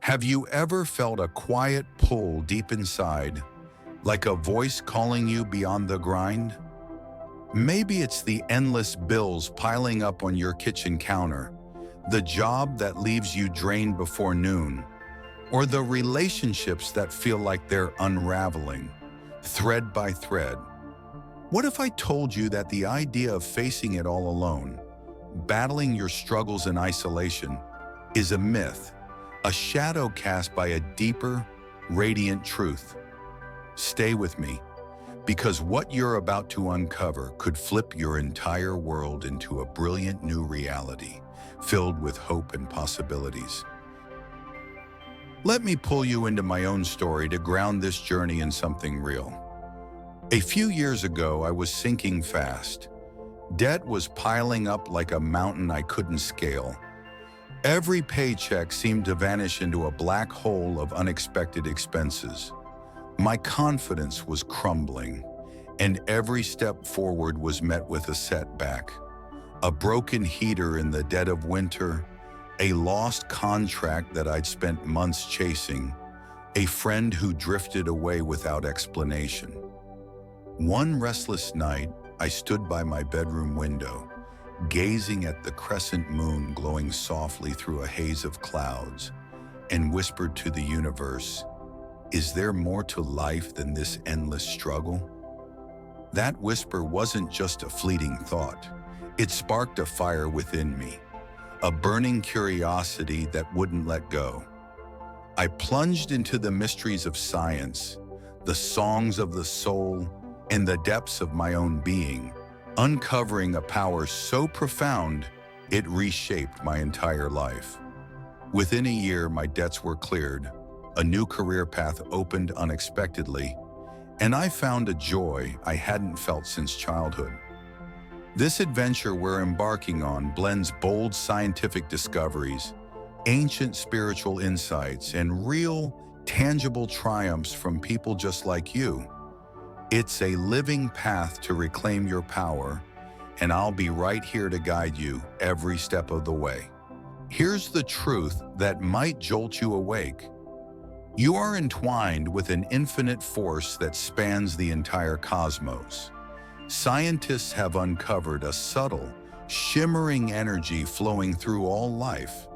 Have you ever felt a quiet pull deep inside, like a voice calling you beyond the grind? Maybe it's the endless bills piling up on your kitchen counter, the job that leaves you drained before noon, or the relationships that feel like they're unraveling, thread by thread. What if I told you that the idea of facing it all alone, battling your struggles in isolation, is a myth, a shadow cast by a deeper, radiant truth? Stay with me, because what you're about to uncover could flip your entire world into a brilliant new reality, filled with hope and possibilities. Let me pull you into my own story to ground this journey in something real. A few years ago, I was sinking fast. Debt was piling up like a mountain I couldn't scale. Every paycheck seemed to vanish into a black hole of unexpected expenses. My confidence was crumbling, and every step forward was met with a setback. A broken heater in the dead of winter, a lost contract that I'd spent months chasing, a friend who drifted away without explanation. One restless night, I stood by my bedroom window, gazing at the crescent moon glowing softly through a haze of clouds, and whispered to the universe, "Is there more to life than this endless struggle?" That whisper wasn't just a fleeting thought. It sparked a fire within me, a burning curiosity that wouldn't let go. I plunged into the mysteries of science, the songs of the soul, and the depths of my own being, uncovering a power so profound it reshaped my entire life. Within a year, my debts were cleared, a new career path opened unexpectedly, and I found a joy I hadn't felt since childhood. This adventure we're embarking on blends bold scientific discoveries, ancient spiritual insights, and real, tangible triumphs from people just like you. It's a living path to reclaim your power, and I'll be right here to guide you every step of the way. Here's the truth that might jolt you awake. You are entwined with an infinite force that spans the entire cosmos. Scientists have uncovered a subtle, shimmering energy flowing through all life,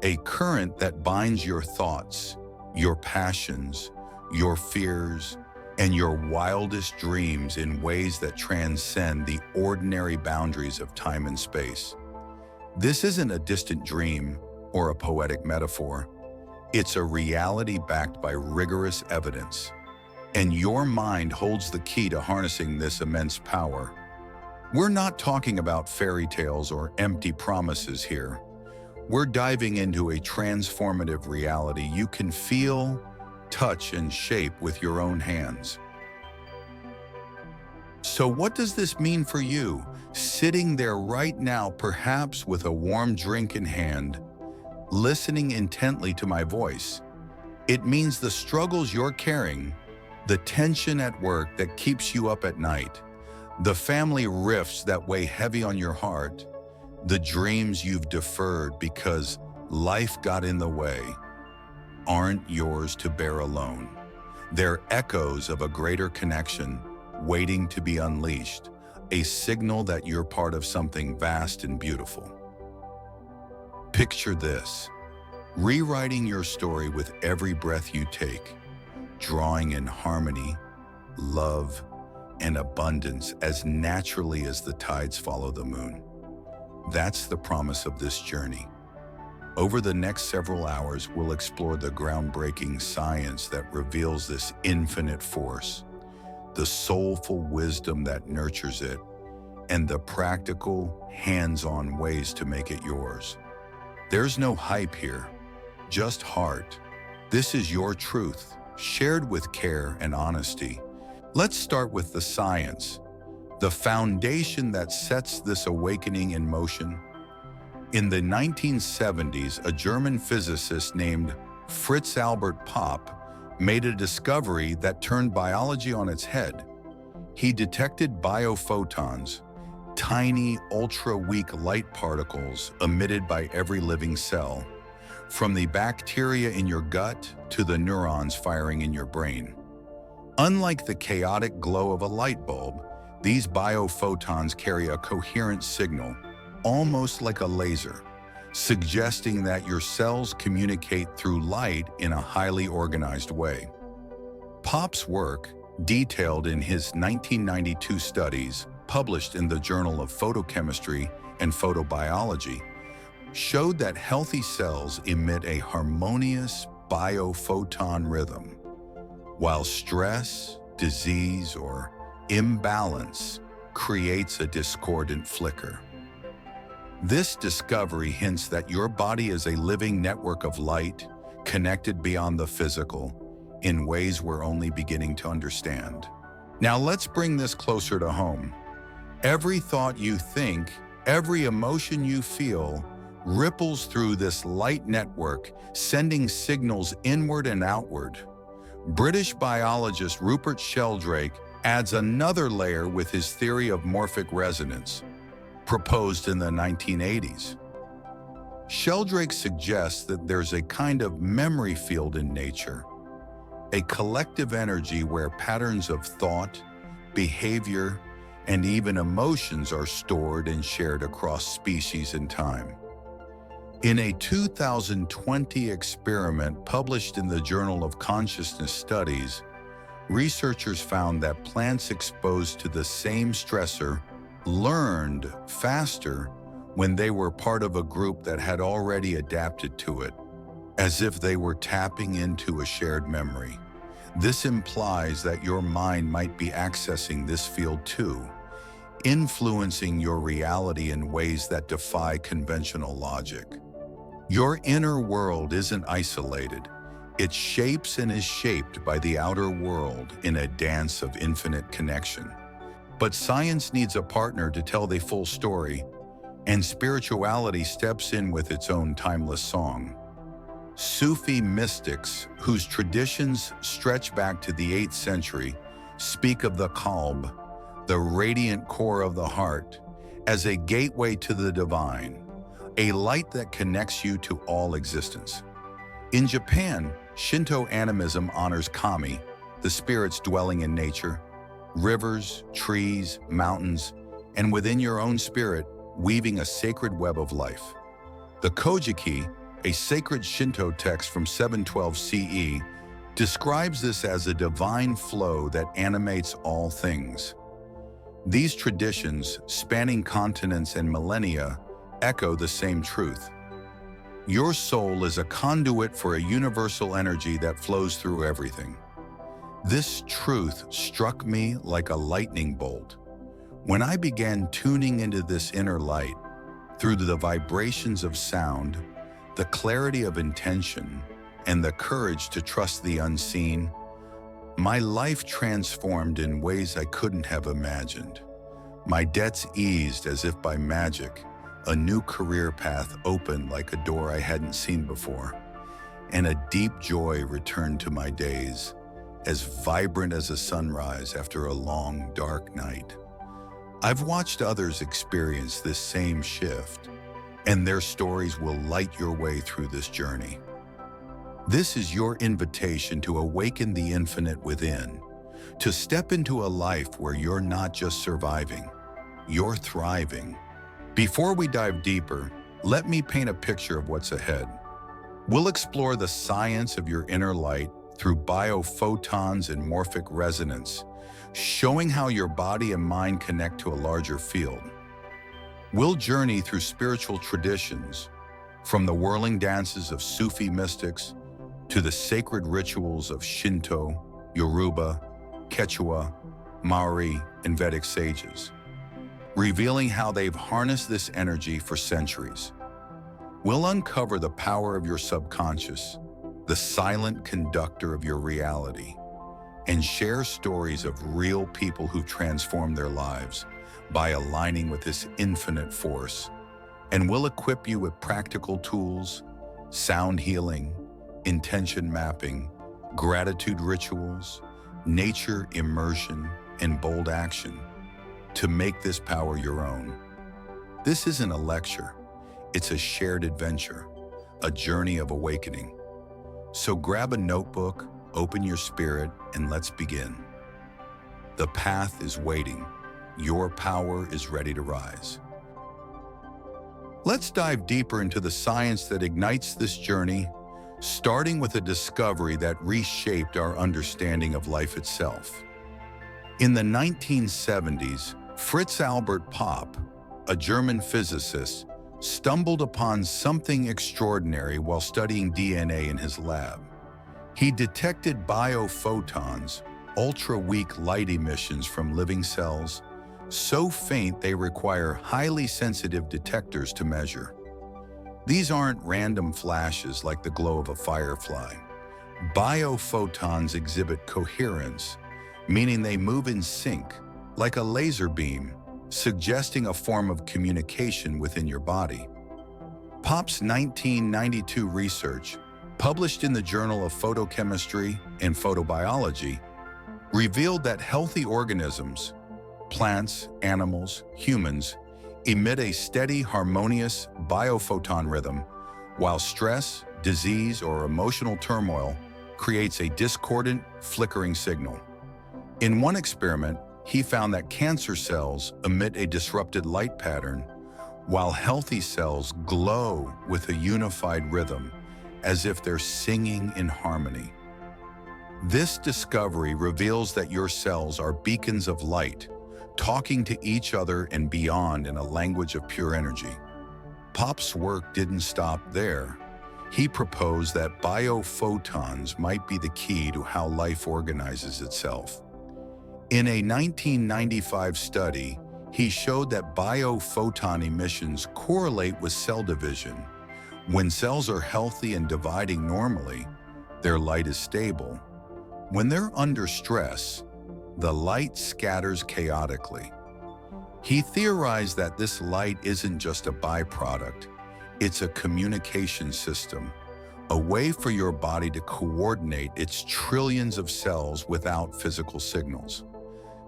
a current that binds your thoughts, your passions, your fears, and your wildest dreams in ways that transcend the ordinary boundaries of time and space. This isn't a distant dream or a poetic metaphor. It's a reality backed by rigorous evidence. And your mind holds the key to harnessing this immense power. We're not talking about fairy tales or empty promises here. We're diving into a transformative reality you can feel, touch, and shape with your own hands. So what does this mean for you, sitting there right now, perhaps with a warm drink in hand, listening intently to my voice? It means the struggles you're carrying, the tension at work that keeps you up at night, the family rifts that weigh heavy on your heart, the dreams you've deferred because life got in the way, aren't yours to bear alone. They're echoes of a greater connection waiting to be unleashed, a signal that you're part of something vast and beautiful. Picture this, rewriting your story with every breath you take, drawing in harmony, love, and abundance as naturally as the tides follow the moon. That's the promise of this journey. Over the next several hours, we'll explore the groundbreaking science that reveals this infinite force, the soulful wisdom that nurtures it, and the practical, hands-on ways to make it yours. There's no hype here, just heart. This is your truth, shared with care and honesty. Let's start with the science, the foundation that sets this awakening in motion. In the 1970s, a German physicist named Fritz Albert Popp made a discovery that turned biology on its head. He detected biophotons, tiny, ultra-weak light particles emitted by every living cell, from the bacteria in your gut to the neurons firing in your brain. Unlike the chaotic glow of a light bulb, these biophotons carry a coherent signal, almost like a laser, suggesting that your cells communicate through light in a highly organized way. Pop's work, detailed in his 1992 studies published in the Journal of Photochemistry and Photobiology, showed that healthy cells emit a harmonious biophoton rhythm, while stress, disease, or imbalance creates a discordant flicker. This discovery hints that your body is a living network of light, connected beyond the physical, in ways we're only beginning to understand. Now let's bring this closer to home. Every thought you think, every emotion you feel, ripples through this light network, sending signals inward and outward. British biologist Rupert Sheldrake adds another layer with his theory of morphic resonance, proposed in the 1980s. Sheldrake suggests that there's a kind of memory field in nature, a collective energy where patterns of thought, behavior, and even emotions are stored and shared across species and time. In a 2020 experiment published in the Journal of Consciousness Studies, researchers found that plants exposed to the same stressor learned faster when they were part of a group that had already adapted to it, as if they were tapping into a shared memory. This implies that your mind might be accessing this field too, influencing your reality in ways that defy conventional logic. Your inner world isn't isolated. It shapes and is shaped by the outer world in a dance of infinite connection. But science needs a partner to tell the full story, and spirituality steps in with its own timeless song. Sufi mystics, whose traditions stretch back to the 8th century, speak of the Qalb, the radiant core of the heart, as a gateway to the divine, a light that connects you to all existence. In Japan, Shinto animism honors kami, the spirits dwelling in nature, rivers, trees, mountains, and within your own spirit, weaving a sacred web of life. The Kojiki, a sacred Shinto text from 712 CE, describes this as a divine flow that animates all things. These traditions, spanning continents and millennia, echo the same truth. Your soul is a conduit for a universal energy that flows through everything. This truth struck me like a lightning bolt. When I began tuning into this inner light, through the vibrations of sound, the clarity of intention, and the courage to trust the unseen, my life transformed in ways I couldn't have imagined. My debts eased as if by magic, a new career path opened like a door I hadn't seen before, and a deep joy returned to my days, as vibrant as a sunrise after a long, dark night. I've watched others experience this same shift, and their stories will light your way through this journey. This is your invitation to awaken the infinite within, to step into a life where you're not just surviving, you're thriving. Before we dive deeper, let me paint a picture of what's ahead. We'll explore the science of your inner light through biophotons and morphic resonance, showing how your body and mind connect to a larger field. We'll journey through spiritual traditions, from the whirling dances of Sufi mystics to the sacred rituals of Shinto, Yoruba, Quechua, Maori, and Vedic sages, revealing how they've harnessed this energy for centuries. We'll uncover the power of your subconscious, the silent conductor of your reality, and share stories of real people who've transformed their lives by aligning with this infinite force. And we'll equip you with practical tools, sound healing, intention mapping, gratitude rituals, nature immersion, and bold action to make this power your own. This isn't a lecture, it's a shared adventure, a journey of awakening. So grab a notebook, open your spirit, and let's begin. The path is waiting. Your power is ready to rise. Let's dive deeper into the science that ignites this journey, starting with a discovery that reshaped our understanding of life itself. In the 1970s, Fritz Albert Popp, a German physicist, stumbled upon something extraordinary while studying DNA in his lab. He detected biophotons, ultra-weak light emissions from living cells, so faint they require highly sensitive detectors to measure. These aren't random flashes like the glow of a firefly. Biophotons exhibit coherence, meaning they move in sync, like a laser beam, suggesting a form of communication within your body. Popp's 1992 research, published in the Journal of Photochemistry and Photobiology, revealed that healthy organisms, plants, animals, humans, emit a steady, harmonious biophoton rhythm, while stress, disease, or emotional turmoil creates a discordant, flickering signal. In one experiment, he found that cancer cells emit a disrupted light pattern, while healthy cells glow with a unified rhythm, as if they're singing in harmony. This discovery reveals that your cells are beacons of light, talking to each other and beyond in a language of pure energy. Popp's work didn't stop there. He proposed that biophotons might be the key to how life organizes itself. In a 1995 study, he showed that biophoton emissions correlate with cell division. When cells are healthy and dividing normally, their light is stable. When they're under stress, the light scatters chaotically. He theorized that this light isn't just a byproduct, it's a communication system, a way for your body to coordinate its trillions of cells without physical signals.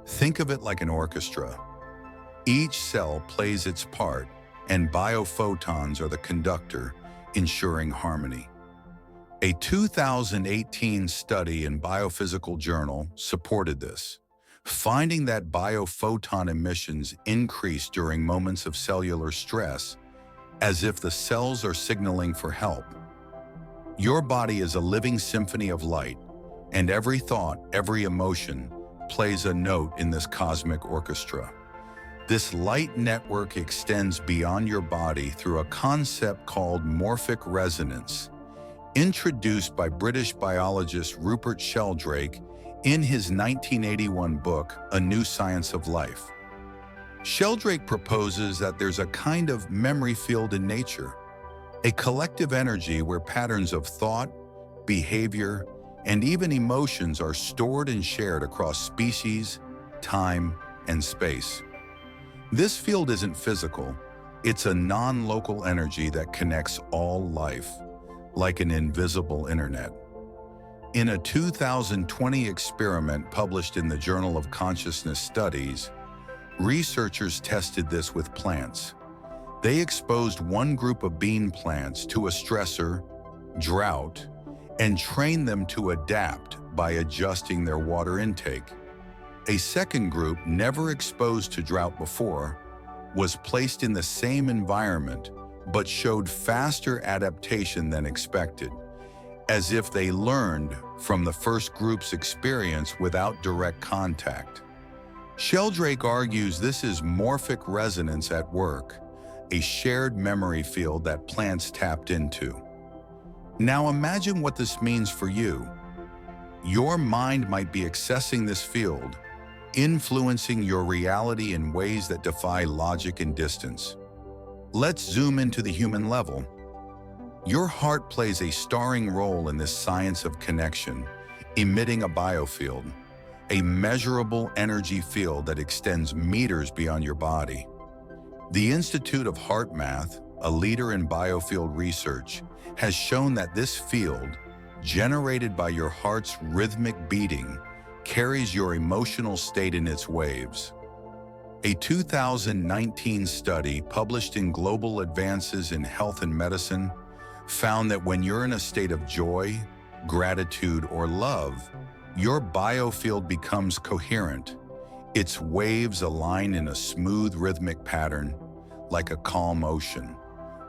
Think of it like an orchestra. Each cell plays its part, and biophotons are the conductor, ensuring harmony. A 2018 study in Biophysical Journal supported this, finding that biophoton emissions increase during moments of cellular stress, as if the cells are signaling for help. Your body is a living symphony of light, and every thought, every emotion, plays a note in this cosmic orchestra. This light network extends beyond your body through a concept called morphic resonance, introduced by British biologist Rupert Sheldrake in his 1981 book, A New Science of Life. Sheldrake proposes that there's a kind of memory field in nature, a collective energy where patterns of thought, behavior, and even emotions are stored and shared across species, time, and space. This field isn't physical, it's a non-local energy that connects all life, like an invisible internet. In a 2020 experiment published in the Journal of Consciousness Studies, researchers tested this with plants. They exposed one group of bean plants to a stressor, drought, and trained them to adapt by adjusting their water intake. A second group, never exposed to drought before, was placed in the same environment but showed faster adaptation than expected, as if they learned from the first group's experience without direct contact. Sheldrake argues this is morphic resonance at work, a shared memory field that plants tapped into. Now imagine what this means for you. Your mind might be accessing this field, influencing your reality in ways that defy logic and distance. Let's zoom into the human level. Your heart plays a starring role in this science of connection, emitting a biofield, a measurable energy field that extends meters beyond your body. The Institute of Heart Math, a leader in biofield research, has shown that this field, generated by your heart's rhythmic beating, carries your emotional state in its waves. A 2019 study published in Global Advances in Health and Medicine found that when you're in a state of joy, gratitude, or love, your biofield becomes coherent. Its waves align in a smooth rhythmic pattern, like a calm ocean.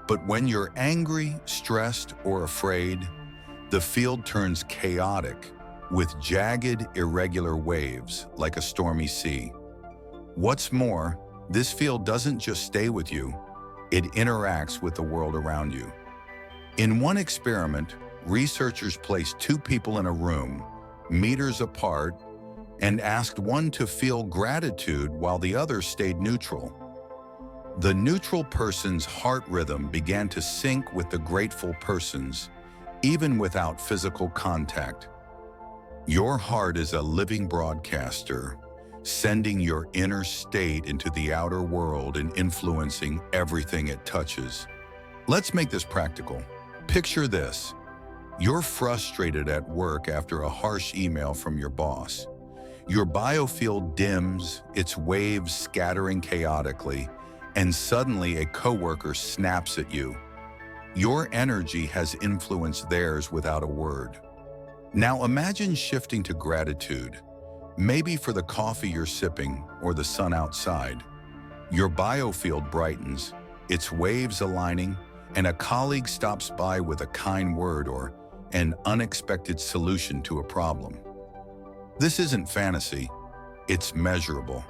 But when you're angry, stressed, or afraid, the field turns chaotic, with jagged, irregular waves, like a stormy sea. What's more, this field doesn't just stay with you, it interacts with the world around you. In one experiment, researchers placed two people in a room, meters apart, and asked one to feel gratitude while the other stayed neutral. The neutral person's heart rhythm began to sync with the grateful person's, even without physical contact. Your heart is a living broadcaster, sending your inner state into the outer world and influencing everything it touches. Let's make this practical. Picture this. You're frustrated at work after a harsh email from your boss. Your biofield dims, its waves scattering chaotically, and suddenly a coworker snaps at you. Your energy has influenced theirs without a word. Now imagine shifting to gratitude, maybe for the coffee you're sipping or the sun outside. Your biofield brightens, its waves aligning, and a colleague stops by with a kind word or an unexpected solution to a problem. This isn't fantasy, it's measurable.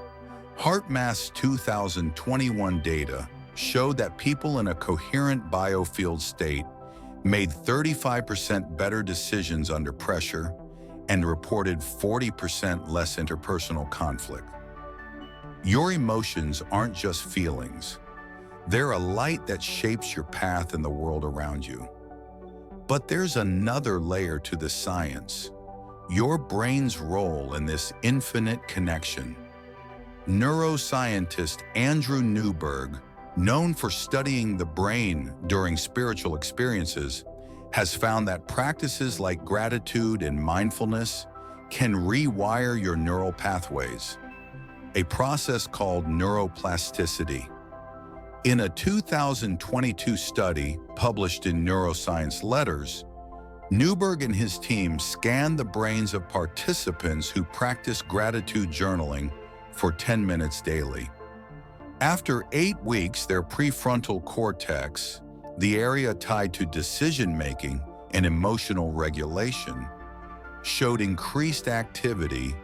HeartMath's 2021 data showed that people in a coherent biofield state made 35% better decisions under pressure and reported 40% less interpersonal conflict. Your emotions aren't just feelings. They're a light that shapes your path in the world around you. But there's another layer to the science: your brain's role in this infinite connection. Neuroscientist Andrew Newberg, known for studying the brain during spiritual experiences, has found that practices like gratitude and mindfulness can rewire your neural pathways, a process called neuroplasticity. In a 2022 study published in Neuroscience Letters, Newberg and his team scanned the brains of participants who practiced gratitude journaling for 10 minutes daily. After 8 weeks, their prefrontal cortex, the area tied to decision-making and emotional regulation, showed increased activity,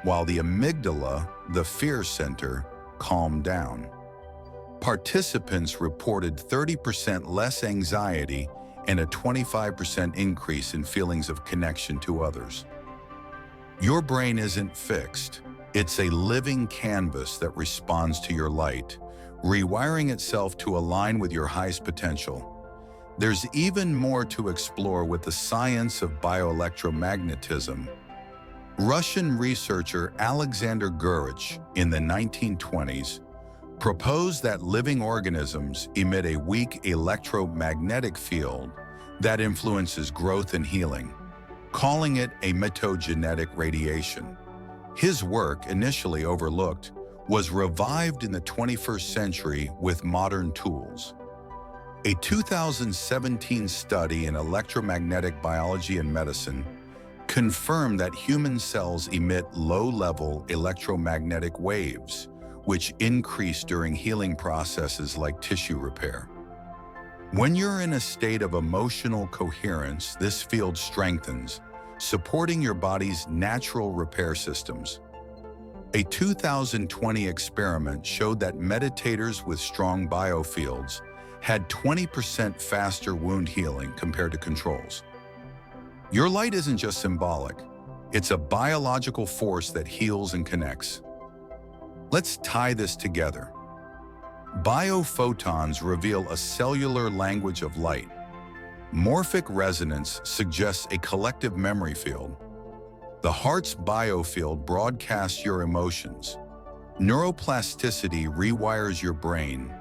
while the amygdala, the fear center, calmed down. Participants reported 30% less anxiety and a 25% increase in feelings of connection to others. Your brain isn't fixed. It's a living canvas that responds to your light, rewiring itself to align with your highest potential. There's even more to explore with the science of bioelectromagnetism. Russian researcher Alexander Gurich in the 1920s proposed that living organisms emit a weak electromagnetic field that influences growth and healing, calling it a mitogenetic radiation. His work, initially overlooked, was revived in the 21st century with modern tools. A 2017 study in electromagnetic biology and medicine confirmed that human cells emit low-level electromagnetic waves, which increase during healing processes like tissue repair. When you're in a state of emotional coherence, this field strengthens, supporting your body's natural repair systems. A 2020 experiment showed that meditators with strong biofields had 20% faster wound healing compared to controls. Your light isn't just symbolic, it's a biological force that heals and connects. Let's tie this together. Biophotons reveal a cellular language of light. Morphic resonance suggests a collective memory field. The heart's biofield broadcasts your emotions. Neuroplasticity rewires your brain,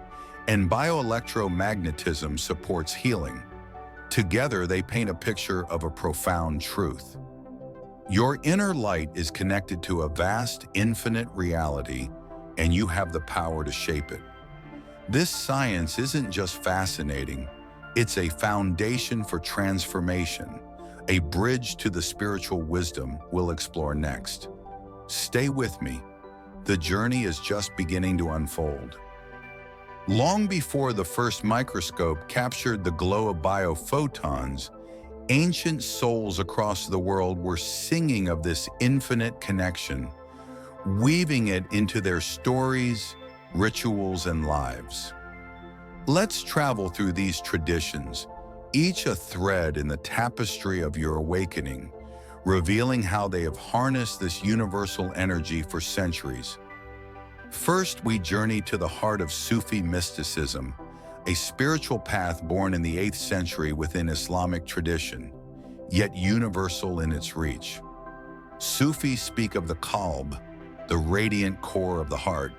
and bioelectromagnetism supports healing. Together, they paint a picture of a profound truth. Your inner light is connected to a vast, infinite reality, and you have the power to shape it. This science isn't just fascinating, It's a foundation for transformation, a bridge to the spiritual wisdom we'll explore next. Stay with me. The journey is just beginning to unfold. Long before the first microscope captured the glow of biophotons, ancient souls across the world were singing of this infinite connection, weaving it into their stories, rituals, and lives. Let's travel through these traditions, each a thread in the tapestry of your awakening, revealing how they have harnessed this universal energy for centuries. First, we journey to the heart of Sufi mysticism, a spiritual path born in the 8th century within Islamic tradition, yet universal in its reach. Sufis speak of the Qalb, the radiant core of the heart,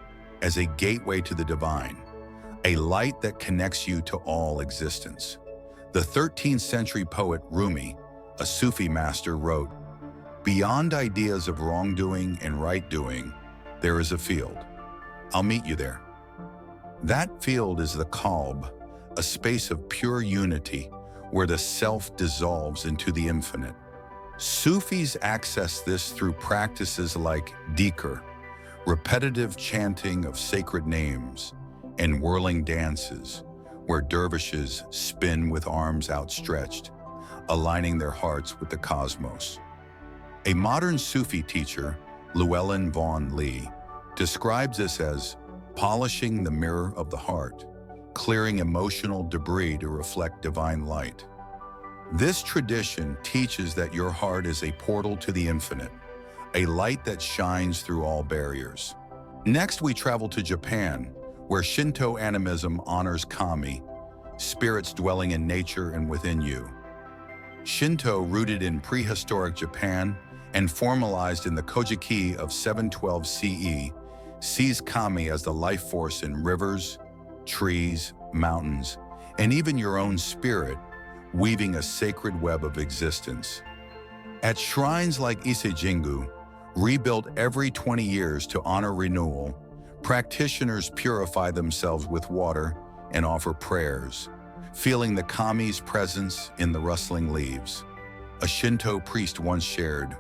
as a gateway to the divine, a light that connects you to all existence. The 13th century poet Rumi, a Sufi master, wrote, "Beyond ideas of wrongdoing and right-doing, there is a field. I'll meet you there." That field is the Qalb, a space of pure unity where the self dissolves into the infinite. Sufis access this through practices like Dhikr, repetitive chanting of sacred names, and whirling dances, where dervishes spin with arms outstretched, aligning their hearts with the cosmos. A modern Sufi teacher, Llewellyn Vaughan Lee, describes this as polishing the mirror of the heart, clearing emotional debris to reflect divine light. This tradition teaches that your heart is a portal to the infinite, a light that shines through all barriers. Next, we travel to Japan, where Shinto animism honors kami, spirits dwelling in nature and within you. Shinto, rooted in prehistoric Japan and formalized in the Kojiki of 712 CE, sees kami as the life force in rivers, trees, mountains, and even your own spirit, weaving a sacred web of existence. At shrines like Ise-jingu, rebuilt every 20 years to honor renewal, practitioners purify themselves with water and offer prayers, feeling the kami's presence in the rustling leaves. A Shinto priest once shared,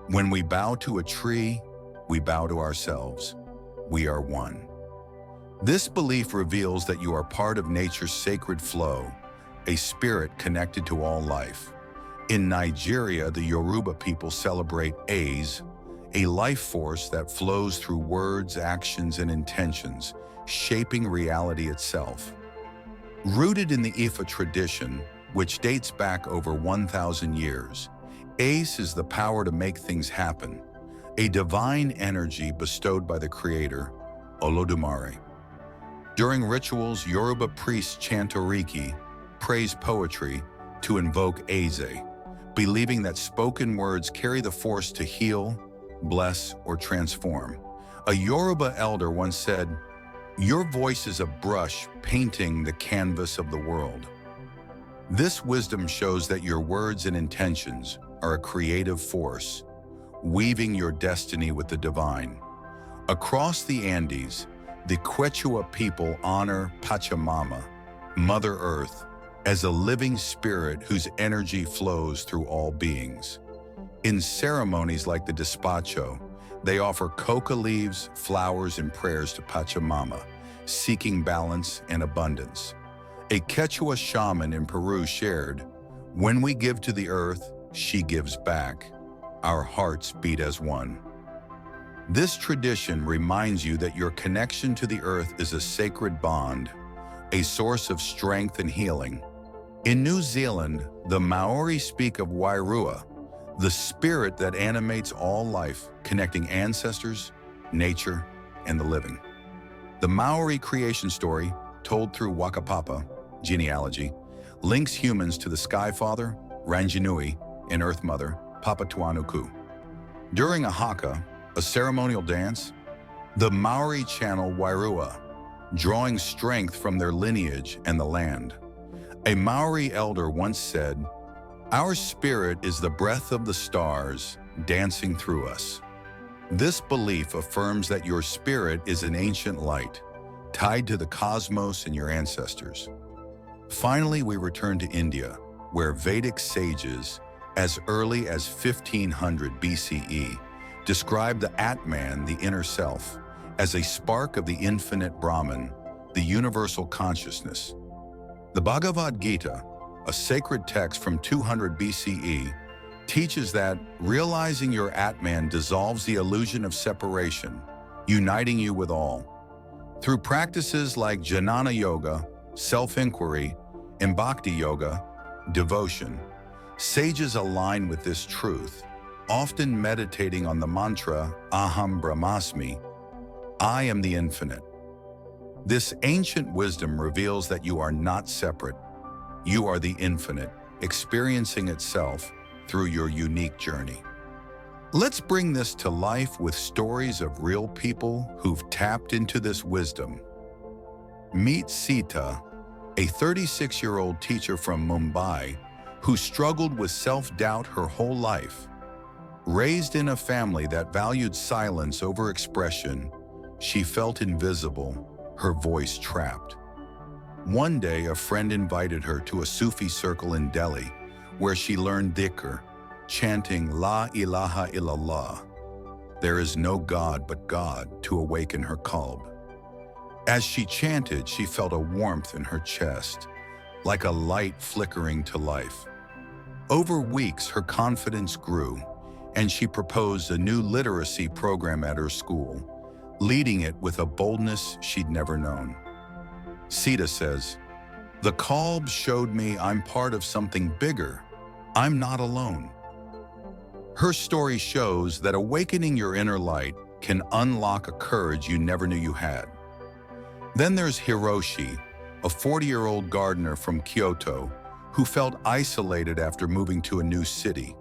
"When we bow to a tree, we bow to ourselves. We are one." This belief reveals that you are part of nature's sacred flow, a spirit connected to all life. In Nigeria, the Yoruba people celebrate Eze, a life force that flows through words, actions, and intentions, shaping reality itself. Rooted in the Ifa tradition, which dates back over 1,000 years, Eze is the power to make things happen, a divine energy bestowed by the Creator, Olodumare. During rituals, Yoruba priests chant oriki, praise poetry, to invoke Eze, believing that spoken words carry the force to heal, bless, or transform. A Yoruba elder once said, "Your voice is a brush painting the canvas of the world." This wisdom shows that your words and intentions are a creative force, weaving your destiny with the divine. Across the Andes, the Quechua people honor Pachamama, Mother Earth, as a living spirit whose energy flows through all beings. In ceremonies like the despacho, they offer coca leaves, flowers, and prayers to Pachamama, seeking balance and abundance. A Quechua shaman in Peru shared, "When we give to the earth, she gives back. Our hearts beat as one." This tradition reminds you that your connection to the earth is a sacred bond, a source of strength and healing. In New Zealand, the Maori speak of Wairua, the spirit that animates all life, connecting ancestors, nature, and the living. The Maori creation story, told through Wakapapa genealogy, links humans to the Sky Father, Ranginui, and Earth Mother, Papatuanuku. During a haka, a ceremonial dance, the Maori channel Wairua, drawing strength from their lineage and the land. A Maori elder once said, "Our spirit is the breath of the stars dancing through us." This belief affirms that your spirit is an ancient light, tied to the cosmos and your ancestors. Finally, we return to India, where Vedic sages, as early as 1500 BCE, described the Atman, the inner self, as a spark of the infinite Brahman, the universal consciousness. The Bhagavad Gita, a sacred text from 200 BCE, teaches that realizing your Atman dissolves the illusion of separation, uniting you with all. Through practices like Jnana Yoga, self-inquiry, and Bhakti Yoga, devotion, sages align with this truth, often meditating on the mantra Aham Brahmasmi, I am the infinite. This ancient wisdom reveals that you are not separate. You are the infinite, experiencing itself through your unique journey. Let's bring this to life with stories of real people who've tapped into this wisdom. Meet Sita, a 36-year-old teacher from Mumbai who struggled with self-doubt her whole life. Raised in a family that valued silence over expression, she felt invisible, her voice trapped. One day, a friend invited her to a Sufi circle in Delhi, where she learned Dhikr, chanting La ilaha illallah, there is no God but God, to awaken her Qalb. As she chanted, she felt a warmth in her chest, like a light flickering to life. Over weeks, her confidence grew, and she proposed a new literacy program at her school, leading it with a boldness she'd never known. Sita says, "The Qalb showed me I'm part of something bigger. I'm not alone." Her story shows that awakening your inner light can unlock a courage you never knew you had. Then there's Hiroshi, a 40-year-old gardener from Kyoto who felt isolated after moving to a new city.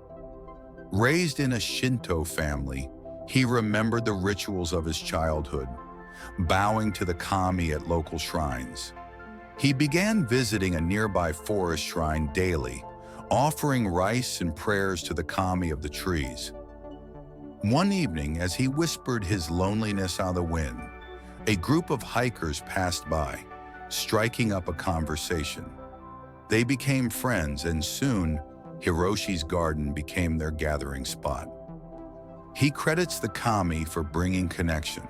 Raised in a Shinto family, he remembered the rituals of his childhood, bowing to the kami at local shrines. He began visiting a nearby forest shrine daily, offering rice and prayers to the kami of the trees. One evening, as he whispered his loneliness on the wind, a group of hikers passed by, striking up a conversation. They became friends, and soon, Hiroshi's garden became their gathering spot. He credits the kami for bringing connection.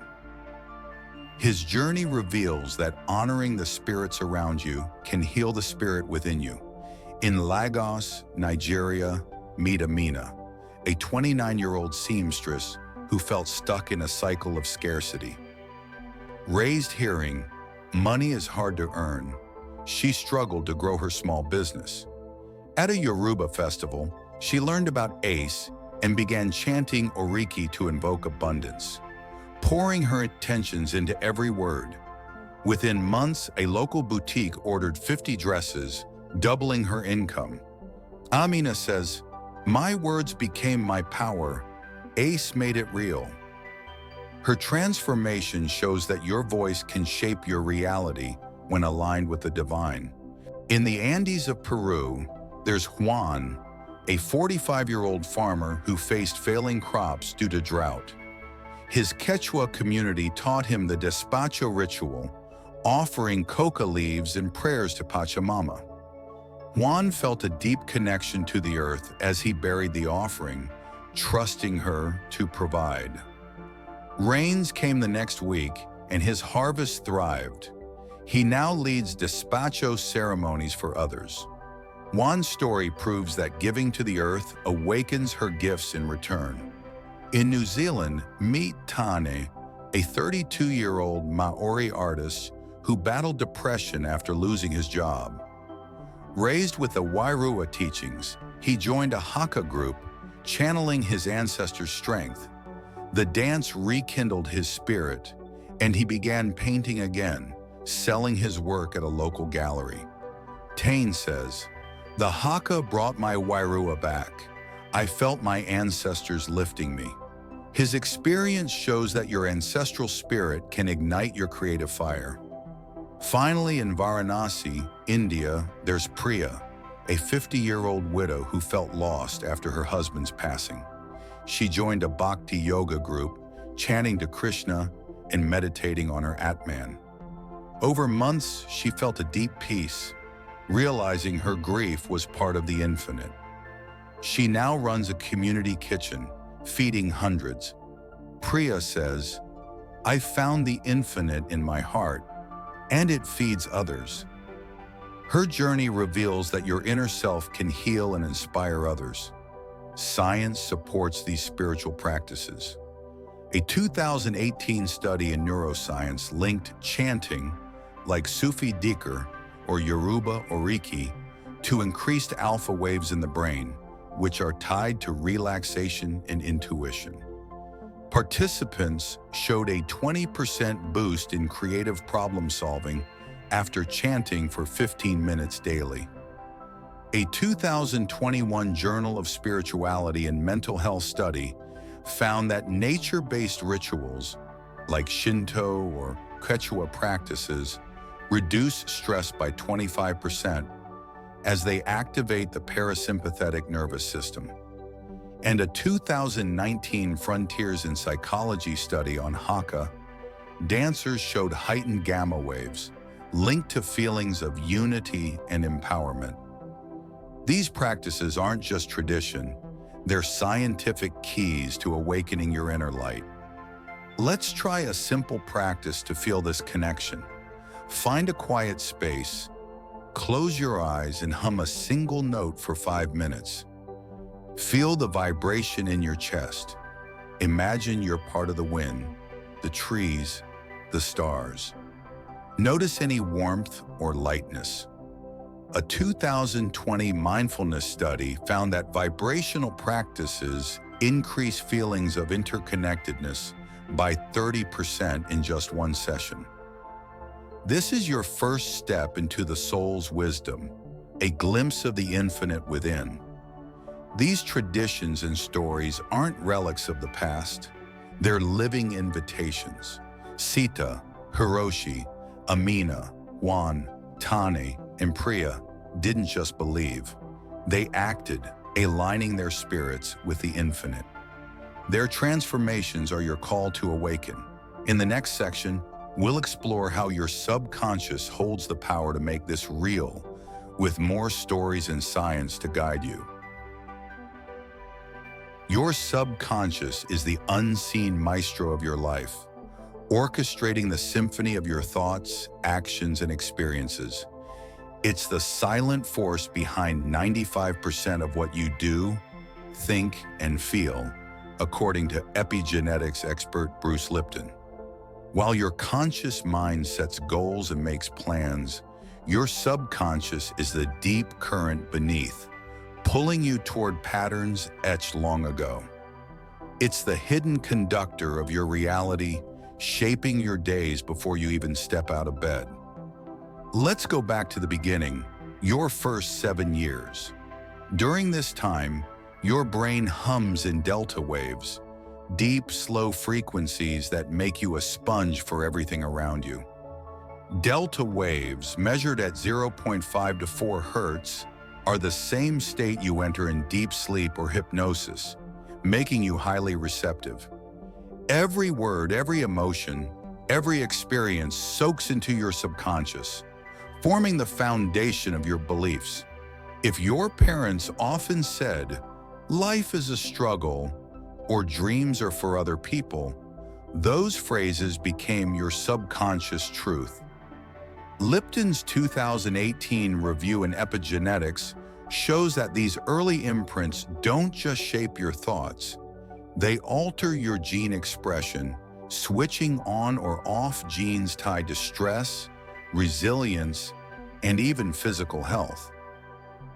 His journey reveals that honoring the spirits around you can heal the spirit within you. In Lagos, Nigeria, meet Amina, a 29-year-old seamstress who felt stuck in a cycle of scarcity. Raised hearing, money is hard to earn, she struggled to grow her small business. At a Yoruba festival, she learned about Ace and began chanting Oriki to invoke abundance, pouring her intentions into every word. Within months, a local boutique ordered 50 dresses, doubling her income. Amina says, "My words became my power. Ace made it real." Her transformation shows that your voice can shape your reality when aligned with the divine. In the Andes of Peru, there's Juan, a 45-year-old farmer who faced failing crops due to drought. His Quechua community taught him the despacho ritual, offering coca leaves and prayers to Pachamama. Juan felt a deep connection to the earth as he buried the offering, trusting her to provide. Rains came the next week, and his harvest thrived. He now leads despacho ceremonies for others. Juan's story proves that giving to the earth awakens her gifts in return. In New Zealand, meet Tane, a 32-year-old Maori artist who battled depression after losing his job. Raised with the Wairua teachings, he joined a Haka group, channeling his ancestors' strength. The dance rekindled his spirit, and he began painting again, selling his work at a local gallery. Tane says, "The Haka brought my Wairua back. I felt my ancestors lifting me." His experience shows that your ancestral spirit can ignite your creative fire. Finally, in Varanasi, India, there's Priya, a 50-year-old widow who felt lost after her husband's passing. She joined a Bhakti yoga group, chanting to Krishna and meditating on her Atman. Over months, she felt a deep peace, realizing her grief was part of the infinite. She now runs a community kitchen, feeding hundreds. Priya says, "I found the infinite in my heart, and it feeds others." Her journey reveals that your inner self can heal and inspire others. Science supports these spiritual practices. A 2018 study in neuroscience linked chanting, like Sufi Dhikr or Yoruba Oriki, to increased alpha waves in the brain, which are tied to relaxation and intuition. Participants showed a 20% boost in creative problem solving after chanting for 15 minutes daily. A 2021 Journal of Spirituality and Mental Health study found that nature-based rituals, like Shinto or Quechua practices, reduce stress by 25% as they activate the parasympathetic nervous system. And a 2019 Frontiers in Psychology study on Haka, dancers showed heightened gamma waves linked to feelings of unity and empowerment. These practices aren't just tradition, they're scientific keys to awakening your inner light. Let's try a simple practice to feel this connection. Find a quiet space, close your eyes and hum a single note for 5 minutes. Feel the vibration in your chest. Imagine you're part of the wind, the trees, the stars. Notice any warmth or lightness. A 2020 mindfulness study found that vibrational practices increase feelings of interconnectedness by 30% in just one session. This is your first step into the soul's wisdom, a glimpse of the infinite within. These traditions and stories aren't relics of the past, they're living invitations. Sita, Hiroshi, Amina, Juan, Tane, and Priya didn't just believe. They acted, aligning their spirits with the infinite. Their transformations are your call to awaken. In the next section, we'll explore how your subconscious holds the power to make this real, with more stories and science to guide you. Your subconscious is the unseen maestro of your life, orchestrating the symphony of your thoughts, actions, and experiences. It's the silent force behind 95% of what you do, think, and feel, according to epigenetics expert Bruce Lipton. While your conscious mind sets goals and makes plans, your subconscious is the deep current beneath, pulling you toward patterns etched long ago. It's the hidden conductor of your reality, shaping your days before you even step out of bed. Let's go back to the beginning, your first 7 years. During this time, your brain hums in delta waves, deep, slow frequencies that make you a sponge for everything around you. Delta waves, measured at 0.5 to 4 hertz, are the same state you enter in deep sleep or hypnosis, making you highly receptive. Every word, every emotion, every experience soaks into your subconscious, forming the foundation of your beliefs. If your parents often said, "Life is a struggle," or "dreams are for other people," those phrases became your subconscious truth. Lipton's 2018 review in epigenetics shows that these early imprints don't just shape your thoughts, they alter your gene expression, switching on or off genes tied to stress, resilience, and even physical health.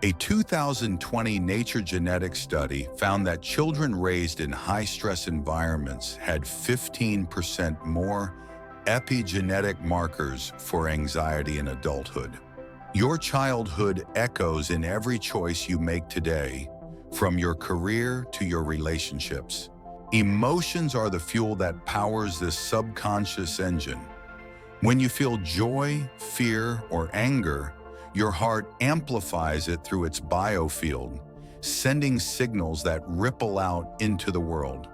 A 2020 Nature Genetics study found that children raised in high-stress environments had 15% more epigenetic markers for anxiety in adulthood. Your childhood echoes in every choice you make today, from your career to your relationships. Emotions are the fuel that powers this subconscious engine. When you feel joy, fear, or anger, your heart amplifies it through its biofield, sending signals that ripple out into the world.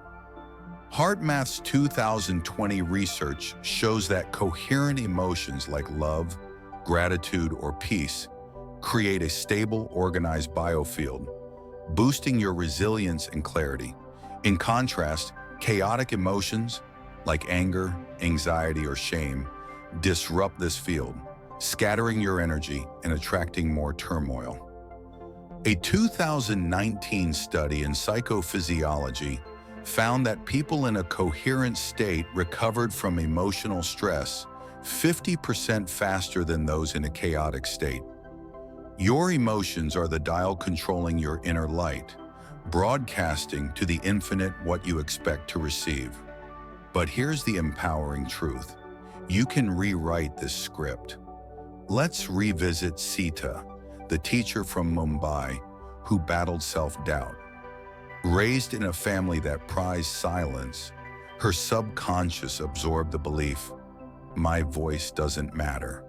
HeartMath's 2020 research shows that coherent emotions like love, gratitude, or peace create a stable, organized biofield, boosting your resilience and clarity. In contrast, chaotic emotions like anger, anxiety, or shame disrupt this field, scattering your energy and attracting more turmoil. A 2019 study in psychophysiology found that people in a coherent state recovered from emotional stress 50% faster than those in a chaotic state. Your emotions are the dial controlling your inner light, broadcasting to the infinite what you expect to receive. But here's the empowering truth. You can rewrite this script. Let's revisit Sita, the teacher from Mumbai who battled self-doubt. Raised in a family that prized silence, her subconscious absorbed the belief, "My voice doesn't matter."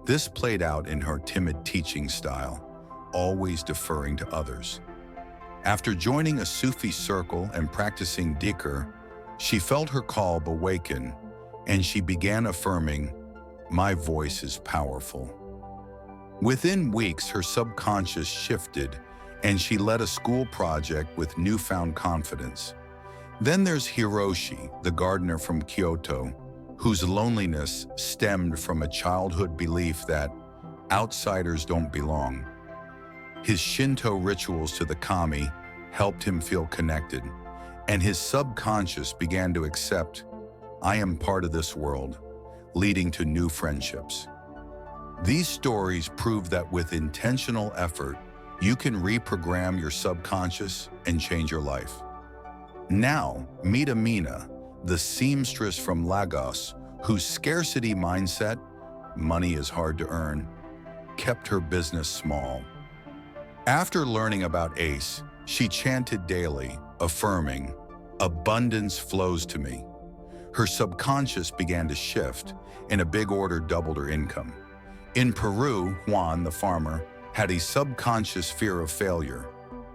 This played out in her timid teaching style, always deferring to others. After joining a Sufi circle and practicing Dhikr, she felt her Qalb awaken, and she began affirming, "My voice is powerful." Within weeks, her subconscious shifted, and she led a school project with newfound confidence. Then there's Hiroshi, the gardener from Kyoto, whose loneliness stemmed from a childhood belief that outsiders don't belong. His Shinto rituals to the kami helped him feel connected, and his subconscious began to accept, "I am part of this world," leading to new friendships. These stories prove that with intentional effort, you can reprogram your subconscious and change your life. Now, meet Amina, the seamstress from Lagos, whose scarcity mindset, money is hard to earn, kept her business small. After learning about ACE, she chanted daily, affirming, "Abundance flows to me." Her subconscious began to shift, and a big order doubled her income. In Peru, Juan, the farmer, had a subconscious fear of failure,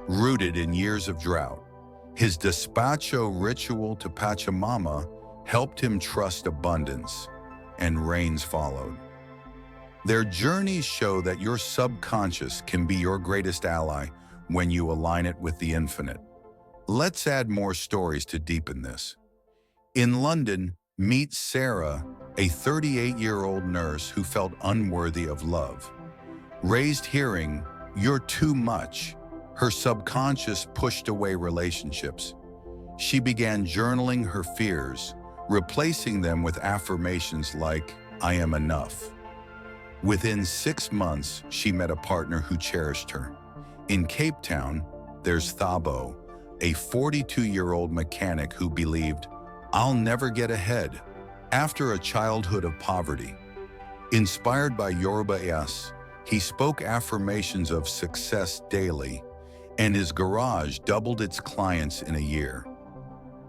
rooted in years of drought. His despacho ritual to Pachamama helped him trust abundance, and rains followed. Their journeys show that your subconscious can be your greatest ally when you align it with the infinite. Let's add more stories to deepen this. In London, meet Sarah, a 38-year-old nurse who felt unworthy of love. Raised hearing, "You're too much," her subconscious pushed away relationships. She began journaling her fears, replacing them with affirmations like, "I am enough." Within 6 months, she met a partner who cherished her. In Cape Town, there's Thabo, a 42-year-old mechanic who believed, "I'll never get ahead," after a childhood of poverty. Inspired by Yoruba, he spoke affirmations of success daily, and his garage doubled its clients in a year.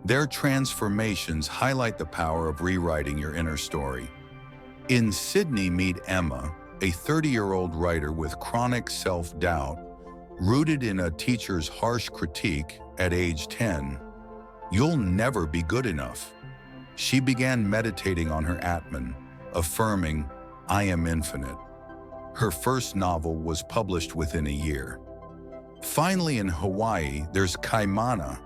Their transformations highlight the power of rewriting your inner story. In Sydney, meet Emma, a 30-year-old writer with chronic self-doubt, rooted in a teacher's harsh critique at age 10. "You'll never be good enough." She began meditating on her Atman, affirming, "I am infinite." Her first novel was published within a year. Finally, in Hawaii, there's Kaimana,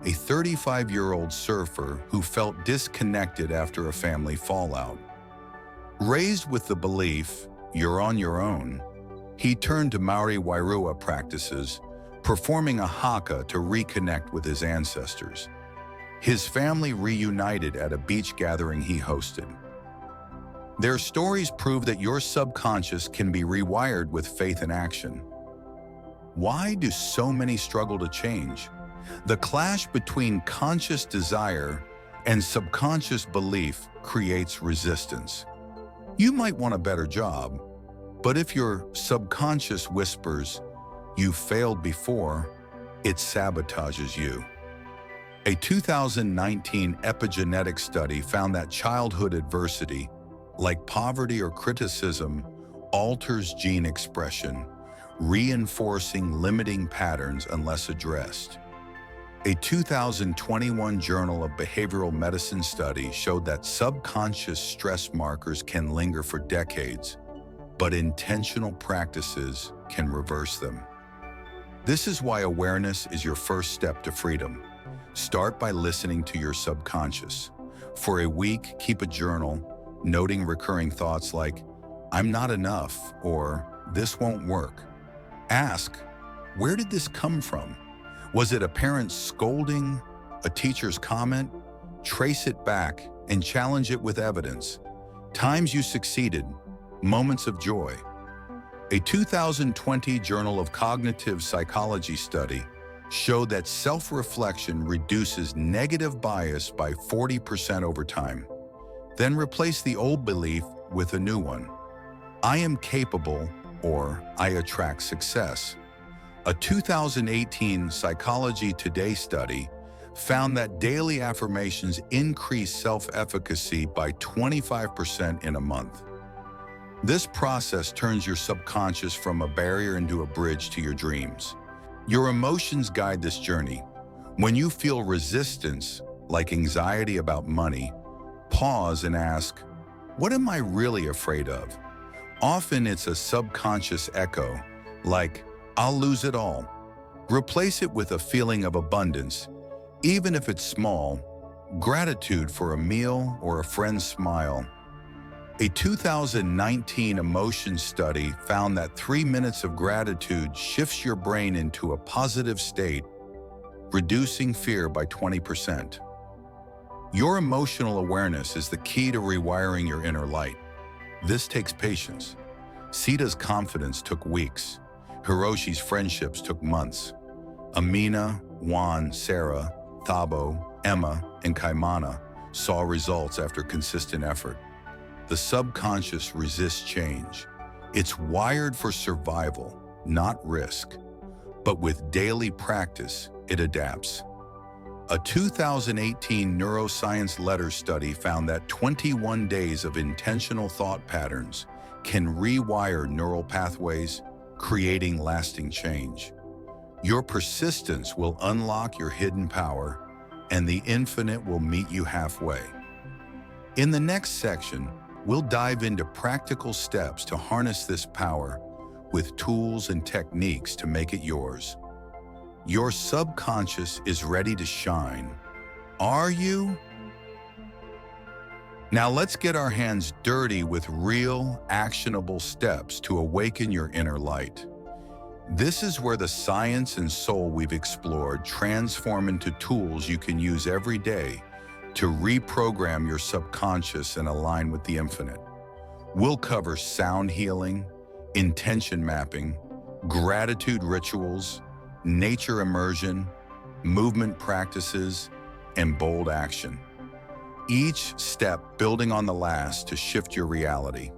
a 35-year-old surfer who felt disconnected after a family fallout. Raised with the belief, "You're on your own," he turned to Maori Wairua practices, performing a haka to reconnect with his ancestors. His family reunited at a beach gathering he hosted. Their stories prove that your subconscious can be rewired with faith and action. Why do so many struggle to change? The clash between conscious desire and subconscious belief creates resistance. You might want a better job, but if your subconscious whispers, "You failed before," it sabotages you. A 2019 epigenetic study found that childhood adversity, like poverty or criticism, alters gene expression, reinforcing limiting patterns unless addressed. A 2021 Journal of Behavioral Medicine study showed that subconscious stress markers can linger for decades, but intentional practices can reverse them. This is why awareness is your first step to freedom. Start by listening to your subconscious. For a week, keep a journal, noting recurring thoughts like, "I'm not enough," or "this won't work." Ask, where did this come from? Was it a parent's scolding, a teacher's comment? Trace it back and challenge it with evidence. Times you succeeded, moments of joy. A 2020 Journal of Cognitive Psychology study showed that self-reflection reduces negative bias by 40% over time. Then replace the old belief with a new one. I am capable, or I attract success. A 2018 Psychology Today study found that daily affirmations increase self-efficacy by 25% in a month. This process turns your subconscious from a barrier into a bridge to your dreams. Your emotions guide this journey. When you feel resistance, like anxiety about money, pause and ask, what am I really afraid of? Often it's a subconscious echo, like, I'll lose it all. Replace it with a feeling of abundance, even if it's small, gratitude for a meal or a friend's smile. A 2019 emotion study found that 3 minutes of gratitude shifts your brain into a positive state, reducing fear by 20%. Your emotional awareness is the key to rewiring your inner light. This takes patience. Sita's confidence took weeks. Hiroshi's friendships took months. Amina, Juan, Sarah, Thabo, Emma, and Kaimana saw results after consistent effort. The subconscious resists change. It's wired for survival, not risk. But with daily practice, it adapts. A 2018 neuroscience letter study found that 21 days of intentional thought patterns can rewire neural pathways, creating lasting change. Your persistence will unlock your hidden power, and the infinite will meet you halfway. In the next section, we'll dive into practical steps to harness this power with tools and techniques to make it yours. Your subconscious is ready to shine. Are you? Now let's get our hands dirty with real, actionable steps to awaken your inner light. This is where the science and soul we've explored transform into tools you can use every day to reprogram your subconscious and align with the infinite. We'll cover sound healing, intention mapping, gratitude rituals, nature immersion, movement practices, and bold action. Each step building on the last to shift your reality.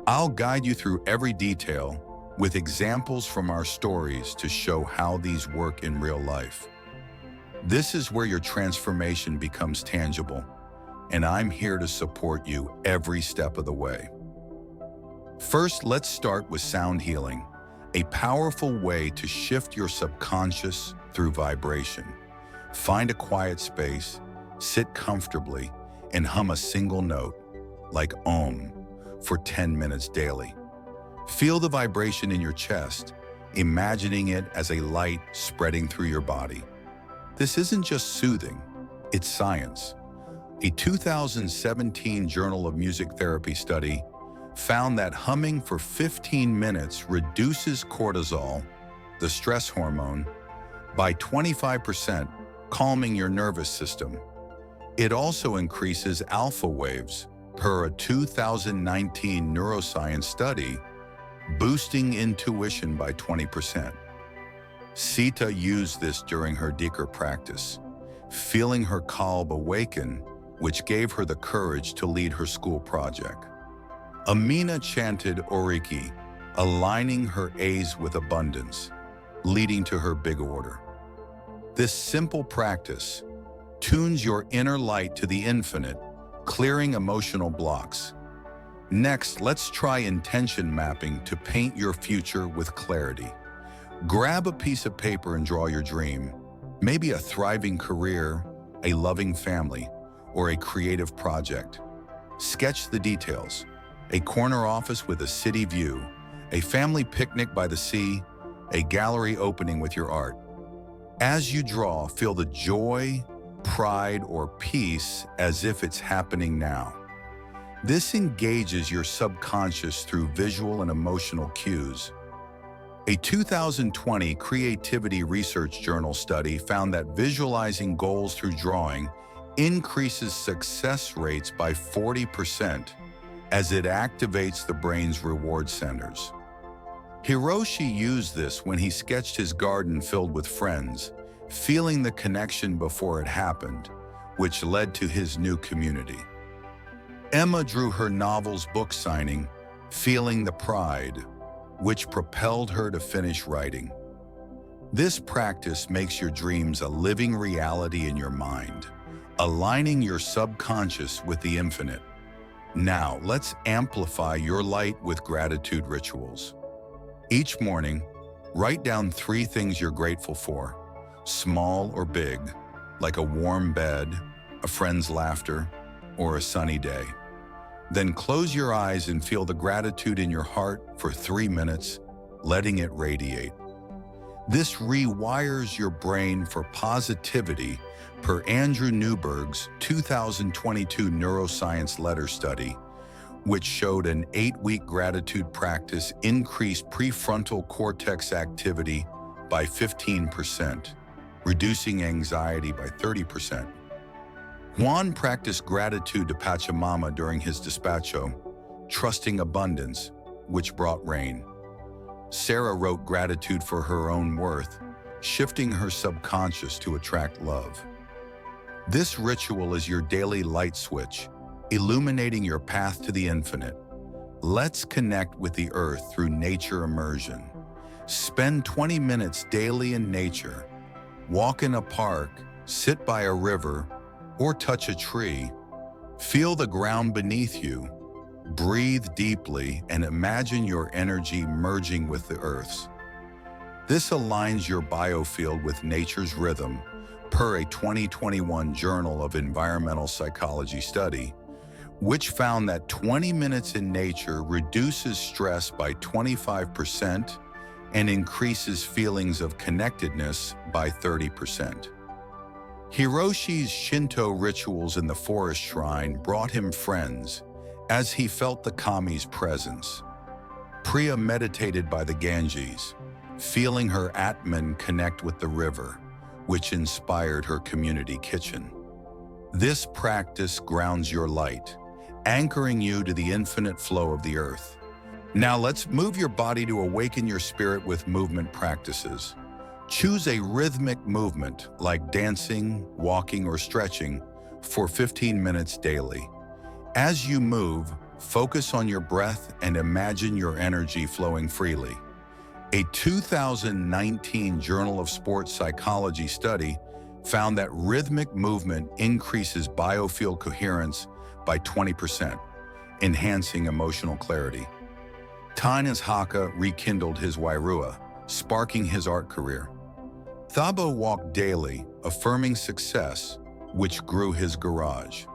I'll guide you through every detail with examples from our stories to show how these work in real life. This is where your transformation becomes tangible, and I'm here to support you every step of the way. First, let's start with sound healing, a powerful way to shift your subconscious through vibration. Find a quiet space, sit comfortably, and hum a single note, like Om, for 10 minutes daily. Feel the vibration in your chest, imagining it as a light spreading through your body. This isn't just soothing, it's science. A 2017 Journal of Music Therapy study found that humming for 15 minutes reduces cortisol, the stress hormone, by 25%, calming your nervous system. It also increases alpha waves, per a 2019 neuroscience study, boosting intuition by 20%. Sita used this during her Dhikr practice, feeling her Qalb awaken, which gave her the courage to lead her school project. Amina chanted Oriki, aligning her A's with abundance, leading to her big order. This simple practice tunes your inner light to the infinite, clearing emotional blocks. Next, let's try intention mapping to paint your future with clarity. Grab a piece of paper and draw your dream, maybe a thriving career, a loving family, or a creative project. Sketch the details. a corner office with a city view, a family picnic by the sea, a gallery opening with your art. As you draw, feel the joy, pride, or peace as if it's happening now. This engages your subconscious through visual and emotional cues. A 2020 Creativity Research Journal study found that visualizing goals through drawing increases success rates by 40% as it activates the brain's reward centers. Hiroshi used this when he sketched his garden filled with friends, feeling the connection before it happened, which led to his new community. Emma drew her novel's book signing, feeling the pride, which propelled her to finish writing. This practice makes your dreams a living reality in your mind, aligning your subconscious with the infinite. Now, let's amplify your light with gratitude rituals. Each morning, write down 3 things you're grateful for, small or big, like a warm bed, a friend's laughter, or a sunny day. Then close your eyes and feel the gratitude in your heart for 3 minutes, letting it radiate. This rewires your brain for positivity per Andrew Newberg's 2022 neuroscience letter study, which showed an 8-week gratitude practice increased prefrontal cortex activity by 15%, reducing anxiety by 30%. Juan practiced gratitude to Pachamama during his despacho, trusting abundance, which brought rain. Sarah wrote gratitude for her own worth, shifting her subconscious to attract love. This ritual is your daily light switch, illuminating your path to the infinite. Let's connect with the earth through nature immersion. Spend 20 minutes daily in nature. Walk in a park, sit by a river, or touch a tree. Feel the ground beneath you. Breathe deeply and imagine your energy merging with the earth's. This aligns your biofield with nature's rhythm, per a 2021 Journal of Environmental Psychology study, which found that 20 minutes in nature reduces stress by 25% and increases feelings of connectedness by 30%. Hiroshi's Shinto rituals in the forest shrine brought him friends as he felt the kami's presence. Priya meditated by the Ganges, feeling her Atman connect with the river, which inspired her community kitchen. This practice grounds your light, anchoring you to the infinite flow of the earth. Now let's move your body to awaken your spirit with movement practices. Choose a rhythmic movement like dancing, walking, or stretching for 15 minutes daily. As you move, focus on your breath and imagine your energy flowing freely. A 2019 Journal of Sports Psychology study found that rhythmic movement increases biofield coherence by 20%, enhancing emotional clarity. Tina's Haka rekindled his Wairua, sparking his art career. Thabo walked daily, affirming success, which grew his garage.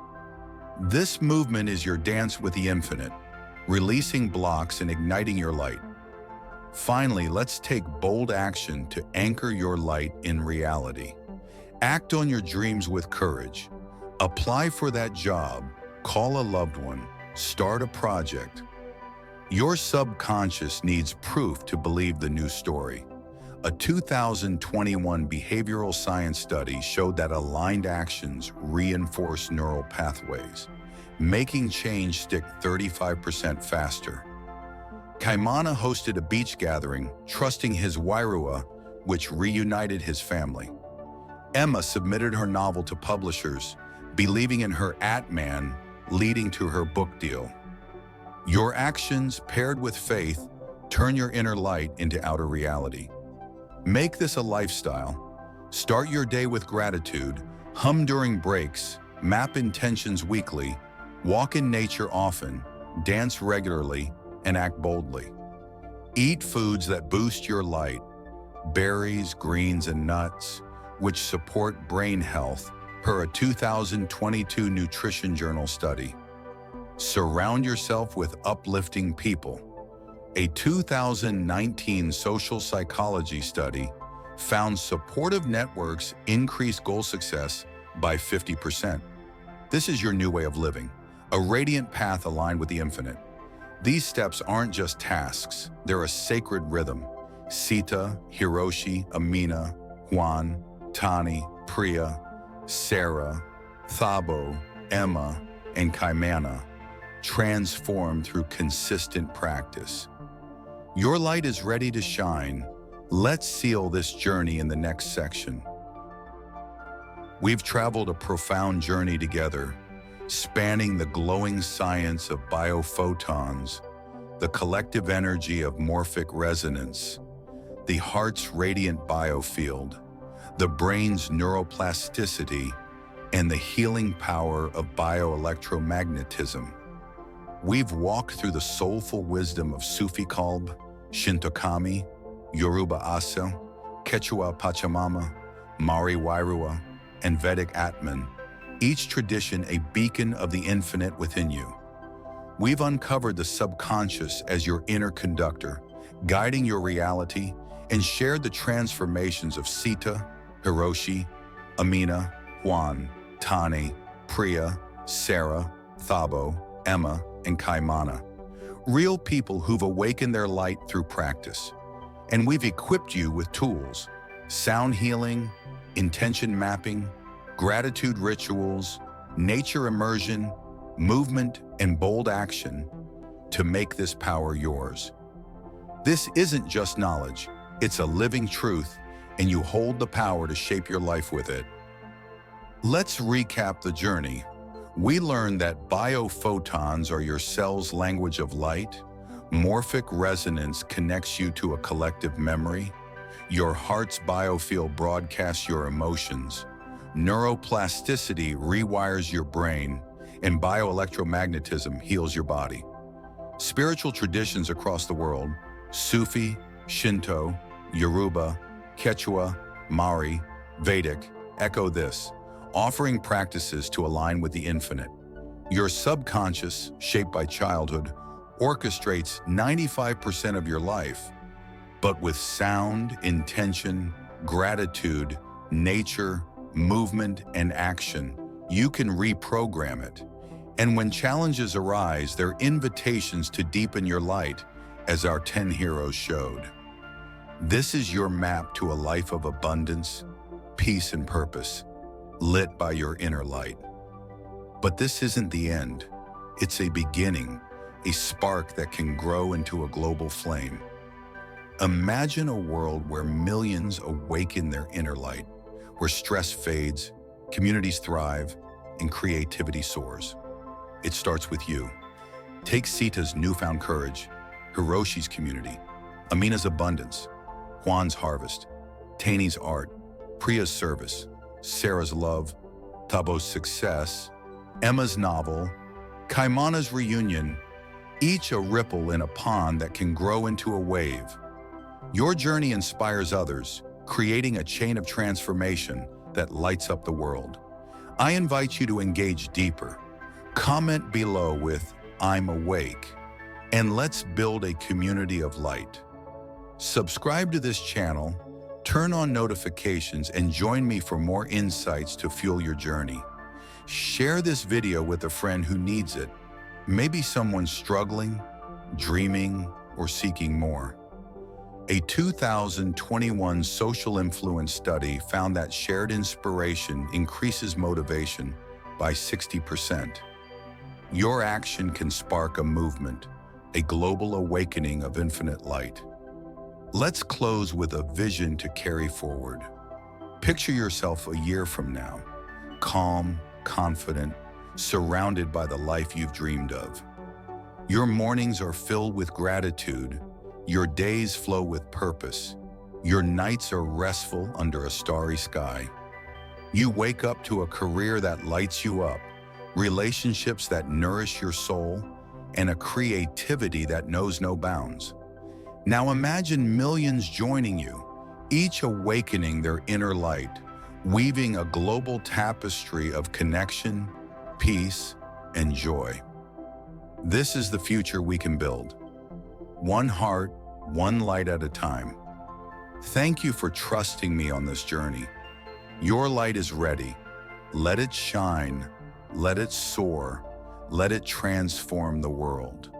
This movement is your dance with the infinite, releasing blocks and igniting your light. Finally, let's take bold action to anchor your light in reality. Act on your dreams with courage. Apply for that job, call a loved one, start a project. Your subconscious needs proof to believe the new story. A 2021 behavioral science study showed that aligned actions reinforce neural pathways, making change stick 35% faster. Kaimana hosted a beach gathering, trusting his Wairua, which reunited his family. Emma submitted her novel to publishers, believing in her Atman, leading to her book deal. Your actions, paired with faith, turn your inner light into outer reality. Make this a lifestyle. Start your day with gratitude, hum during breaks, map intentions weekly, walk in nature often, dance regularly, and act boldly. Eat foods that boost your light, berries, greens, and nuts, which support brain health, per a 2022 Nutrition Journal study. Surround yourself with uplifting people. A 2019 social psychology study found supportive networks increase goal success by 50%. This is your new way of living, a radiant path aligned with the infinite. These steps aren't just tasks, they're a sacred rhythm. Sita, Hiroshi, Amina, Juan, Tani, Priya, Sarah, Thabo, Emma, and Kaimana transform through consistent practice. Your light is ready to shine. Let's seal this journey in the next section. We've traveled a profound journey together, spanning the glowing science of biophotons, the collective energy of morphic resonance, the heart's radiant biofield, the brain's neuroplasticity, and the healing power of bioelectromagnetism. We've walked through the soulful wisdom of Sufi Qalb, Shinto, Yoruba Asa, Quechua Pachamama, Maori Wairua, and Vedic Atman, each tradition a beacon of the infinite within you. We've uncovered the subconscious as your inner conductor, guiding your reality, and shared the transformations of Sita, Hiroshi, Amina, Juan, Tani, Priya, Sarah, Thabo, Emma, and Kaimana. Real people who've awakened their light through practice. And we've equipped you with tools, sound healing, intention mapping, gratitude rituals, nature immersion, movement, and bold action to make this power yours. This isn't just knowledge, it's a living truth, and you hold the power to shape your life with it. Let's recap the journey. We learned that biophotons are your cell's language of light. Morphic resonance connects you to a collective memory. Your heart's biofield broadcasts your emotions. Neuroplasticity rewires your brain, and bioelectromagnetism heals your body. Spiritual traditions across the world, Sufi, Shinto, Yoruba, Quechua, Maori, Vedic, echo this, offering practices to align with the infinite. Your subconscious, shaped by childhood, orchestrates 95% of your life, but with sound, intention, gratitude, nature, movement, and action, you can reprogram it. And when challenges arise, they're invitations to deepen your light, as our 10 heroes showed. This is your map to a life of abundance, peace, and purpose, lit by your inner light. But this isn't the end. It's a beginning, a spark that can grow into a global flame. Imagine a world where millions awaken their inner light, where stress fades, communities thrive, and creativity soars. It starts with you. Take Sita's newfound courage, Hiroshi's community, Amina's abundance, Juan's harvest, Tani's art, Priya's service, Sarah's love, Tabo's success, Emma's novel, Kaimana's reunion, each a ripple in a pond that can grow into a wave. Your journey inspires others, creating a chain of transformation that lights up the world. I invite you to engage deeper. Comment below with "I'm awake," and let's build a community of light. Subscribe to this channel, turn on notifications, and join me for more insights to fuel your journey. Share this video with a friend who needs it. Maybe someone struggling, dreaming, or seeking more. A 2021 social influence study found that shared inspiration increases motivation by 60%. Your action can spark a movement, a global awakening of infinite light. Let's close with a vision to carry forward. Picture yourself a year from now, calm, confident, surrounded by the life you've dreamed of. Your mornings are filled with gratitude. Your days flow with purpose. Your nights are restful under a starry sky. You wake up to a career that lights you up, relationships that nourish your soul, and a creativity that knows no bounds. Now imagine millions joining you, each awakening their inner light, weaving a global tapestry of connection, peace, and joy. This is the future we can build. One heart, one light at a time. Thank you for trusting me on this journey. Your light is ready. Let it shine. Let it soar. Let it transform the world.